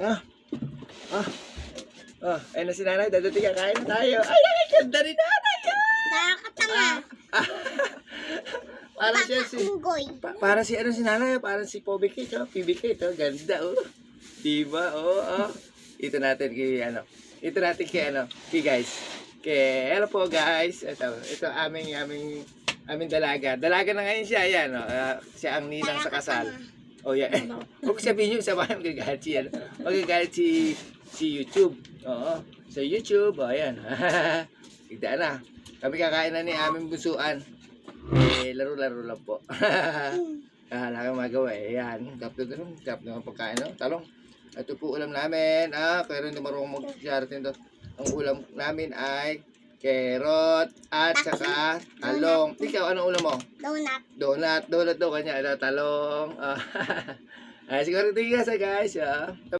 Ah, ah, ayun na si nanay. Dadating ka, kain na tayo. Ay, nakikanda rin nanay. Nakakatanga. Parang siya si... Unggoy. Parang si ano si nanay, parang si Poby Kate, oh. PB Kate, oh. Ganda, oh. Diba, oh. Ito natin kay ano. Ito natin kay ano. Kay guys. Hello po guys. Ito aming dalaga. Dalaga na ngayon siya, yan, oh. Siya ang ninang sa kasal. Oh, yan. Huwag sabihin nyo, sabahan magagalit si, ano. Magagalit si YouTube. Oo. Sa YouTube, oh, yan. Tigdaan na. Kami kakain na ni aming busuan. Laro-laro lang po. Wala kang magawa eh. Yan. Kap na pagkain, no? Talong. Ito po ulam namin. Pero hindi marunong mag-sharating to. Ang ulam namin ay carrot at saka talong. Ikaw, anong ulam mo? Donut. Donut daw kanya. Talong. Siguro tingin ka sa guys.